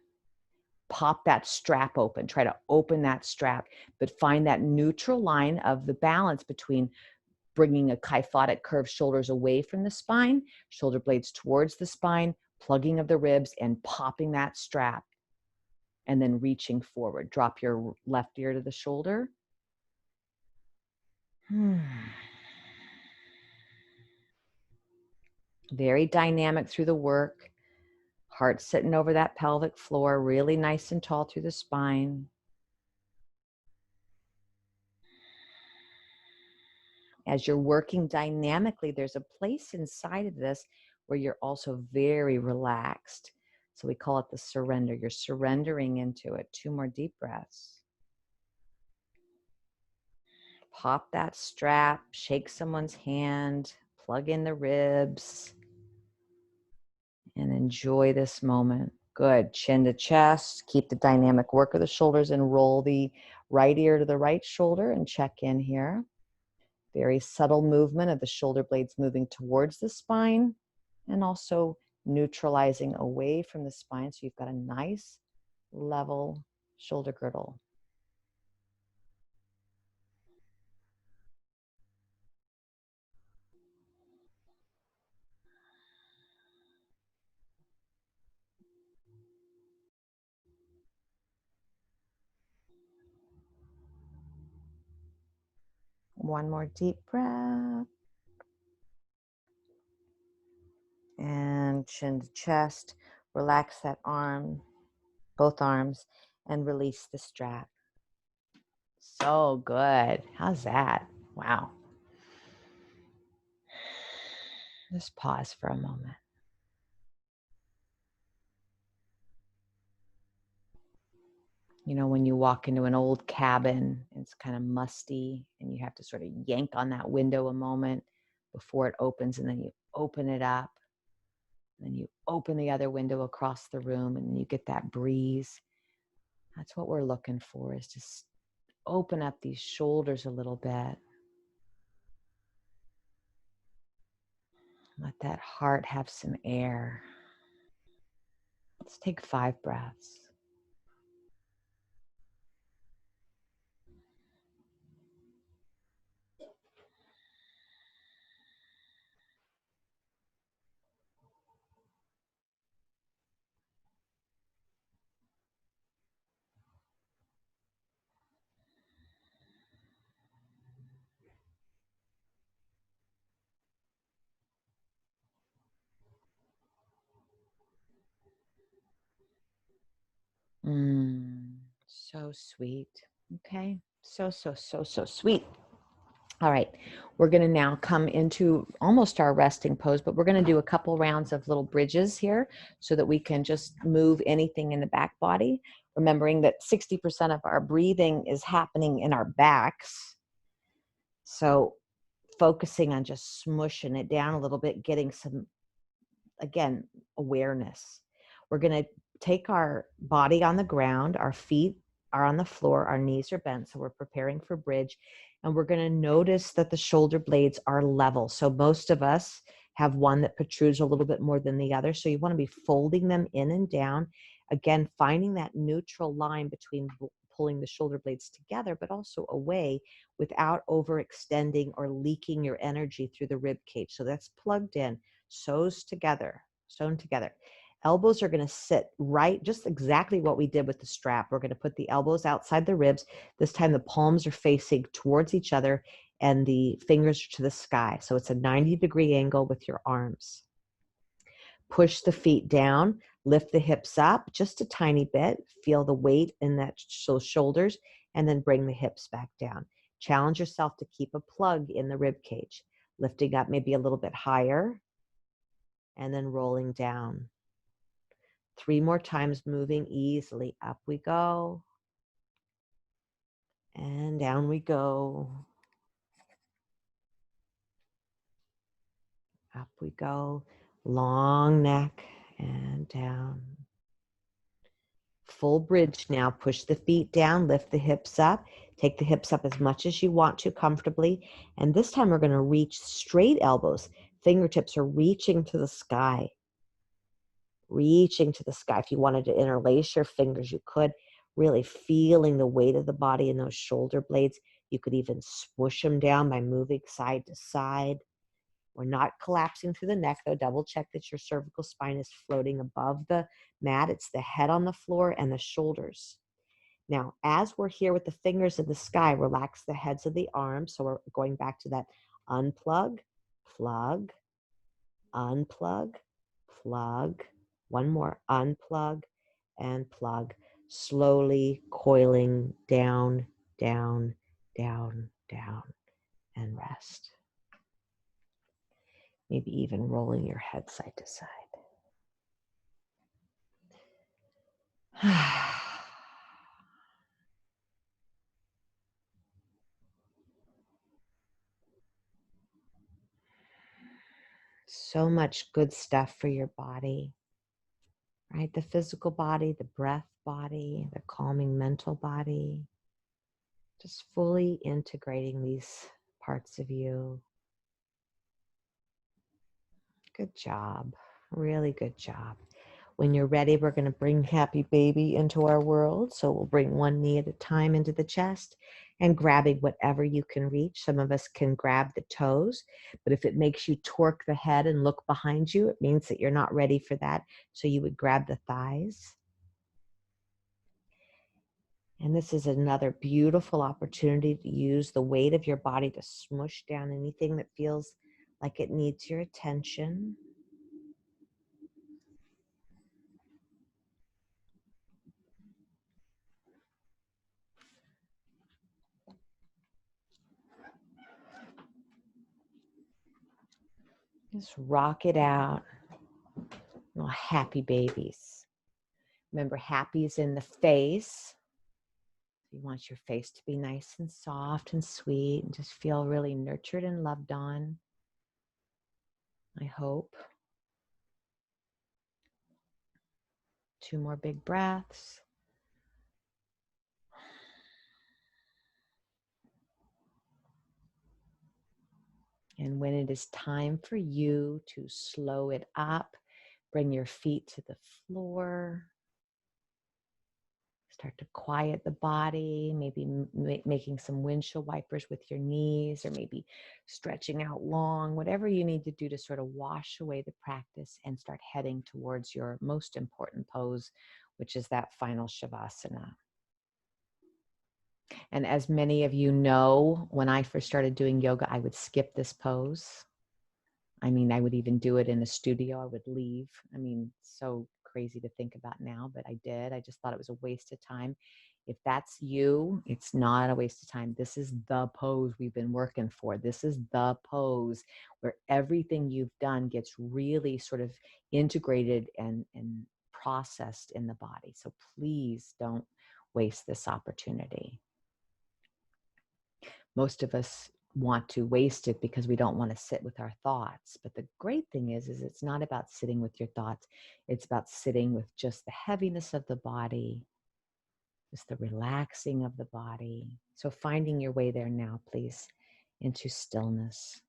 Pop that strap open. Try to open that strap, but find that neutral line of the balance between bringing a kyphotic curve, shoulders away from the spine, shoulder blades towards the spine, plugging of the ribs, and popping that strap, and then reaching forward. Drop your left ear to the shoulder. Very dynamic through the work. Heart sitting over that pelvic floor, really nice and tall through the spine. As you're working dynamically, there's a place inside of this where you're also very relaxed. So we call it the surrender. You're surrendering into it. 2 more deep breaths. Pop that strap, shake someone's hand, plug in the ribs, and enjoy this moment. Good. Chin to chest. Keep the dynamic work of the shoulders and roll the right ear to the right shoulder and check in here. Very subtle movement of the shoulder blades moving towards the spine and also neutralizing away from the spine. So you've got a nice level shoulder girdle. One more deep breath. And chin to chest. Relax that arm, both arms, and release the strap. So good. How's that? Wow. Just pause for a moment. You know, when you walk into an old cabin, it's kind of musty and you have to sort of yank on that window a moment before it opens, and then you open it up, and then you open the other window across the room, and then you get that breeze. That's what we're looking for, is just open up these shoulders a little bit. Let that heart have some air. Let's take 5 breaths. So sweet. Okay. So sweet. All right. We're going to now come into almost our resting pose, but we're going to do a couple rounds of little bridges here so that we can just move anything in the back body, remembering that 60% of our breathing is happening in our backs. So focusing on just smushing it down a little bit, getting some, again, awareness. We're going to take our body on the ground, our feet are on the floor, our knees are bent, so we're preparing for bridge, and we're going to notice that the shoulder blades are level. So most of us have one that protrudes a little bit more than the other. So you want to be folding them in and down. Again, finding that neutral line between pulling the shoulder blades together, but also away without overextending or leaking your energy through the rib cage. So that's plugged in, sewn together. Elbows are going to sit right, just exactly what we did with the strap. We're going to put the elbows outside the ribs. This time the palms are facing towards each other and the fingers are to the sky. So it's a 90-degree angle with your arms. Push the feet down, lift the hips up just a tiny bit. Feel the weight in those shoulders, and then bring the hips back down. Challenge yourself to keep a plug in the rib cage, lifting up maybe a little bit higher, and then rolling down. 3 more times, moving easily. Up we go, and down we go. Up we go. Long neck and down. Full bridge now. Push the feet down, lift the hips up. Take the hips up as much as you want to comfortably. And this time we're going to reach straight elbows. Fingertips are reaching to the sky. Reaching to the sky. If you wanted to interlace your fingers, you could. Really feeling the weight of the body in those shoulder blades. You could even swoosh them down by moving side to side. We're not collapsing through the neck, though. Double check that your cervical spine is floating above the mat. It's the head on the floor and the shoulders. Now, as we're here with the fingers in the sky, relax the heads of the arms. So we're going back to that unplug, plug, unplug, plug. One more, unplug and plug. Slowly coiling down, down, down, down, and rest. Maybe even rolling your head side to side. So much good stuff for your body, right? The physical body, the breath body, the calming mental body. Just fully integrating these parts of you. Good job. Really good job. When you're ready, we're going to bring happy baby into our world. So we'll bring one knee at a time into the chest and grabbing whatever you can reach. Some of us can grab the toes, but if it makes you torque the head and look behind you, it means that you're not ready for that. So you would grab the thighs. And this is another beautiful opportunity to use the weight of your body to smush down anything that feels like it needs your attention. Just rock it out. Oh, happy babies. Remember, happy is in the face. You want your face to be nice and soft and sweet and just feel really nurtured and loved on. I hope. 2 more big breaths. And when it is time for you to slow it up, bring your feet to the floor. Start to quiet the body, maybe making some windshield wipers with your knees, or maybe stretching out long, whatever you need to do to sort of wash away the practice and start heading towards your most important pose, which is that final Shavasana. And as many of you know, when I first started doing yoga, I would skip this pose. I mean, I would even do it in a studio. I would leave. I mean, so crazy to think about now, but I did. I just thought it was a waste of time. If that's you, it's not a waste of time. This is the pose we've been working for. This is the pose where everything you've done gets really sort of integrated and processed in the body. So please don't waste this opportunity. Most of us want to waste it because we don't want to sit with our thoughts. But the great thing is it's not about sitting with your thoughts. It's about sitting with just the heaviness of the body, just the relaxing of the body. So finding your way there now, please, into stillness.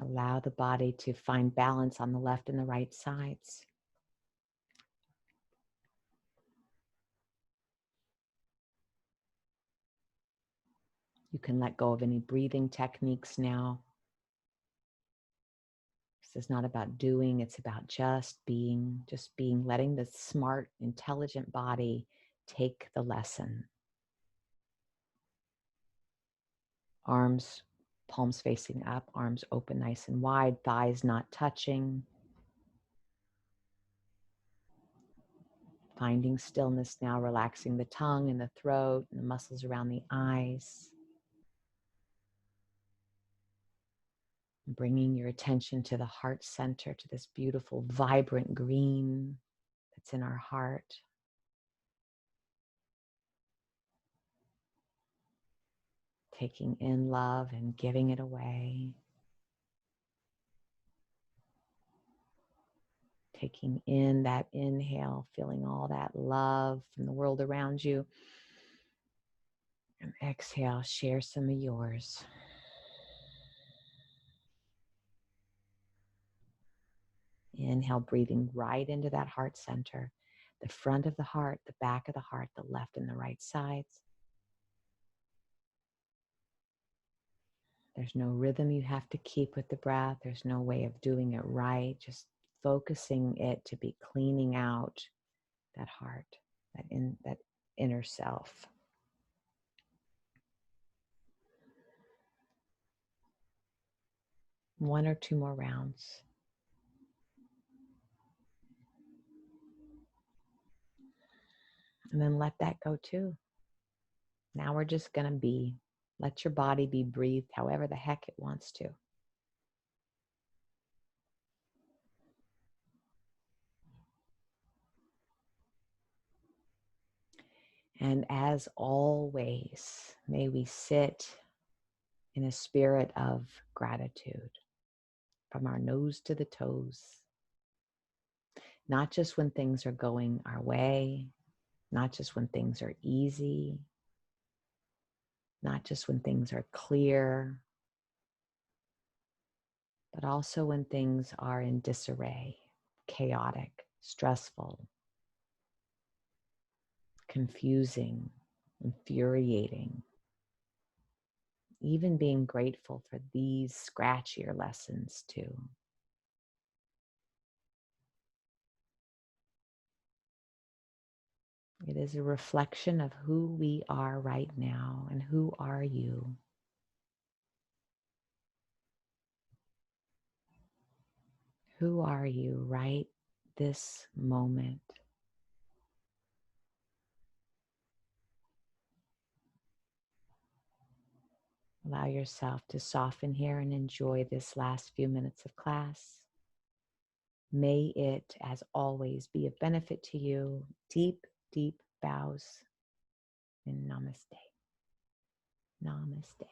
Allow the body to find balance on the left and the right sides. You can let go of any breathing techniques now. This is not about doing, it's about just being, letting the smart, intelligent body take the lesson. Arms, palms facing up, arms open nice and wide, thighs not touching. Finding stillness now, relaxing the tongue and the throat and the muscles around the eyes. Bringing your attention to the heart center, to this beautiful, vibrant green that's in our heart. Taking in love and giving it away. Taking in that inhale, feeling all that love from the world around you. And exhale, share some of yours. Inhale, breathing right into that heart center, the front of the heart, the back of the heart, the left and the right sides. There's no rhythm you have to keep with the breath. There's no way of doing it right. Just focusing it to be cleaning out that heart, that inner self. One or two more rounds. And then let that go too. Now we're just going to be. Let your body be breathed however the heck it wants to. And as always, may we sit in a spirit of gratitude from our nose to the toes. Not just when things are going our way, not just when things are easy, not just when things are clear, but also when things are in disarray, chaotic, stressful, confusing, infuriating. Even being grateful for these scratchier lessons too. It is a reflection of who we are right now, and who are you? Who are you right this moment? Allow yourself to soften here and enjoy this last few minutes of class. May it, as always, be of benefit to you. Deep, deep bows and namaste. Namaste.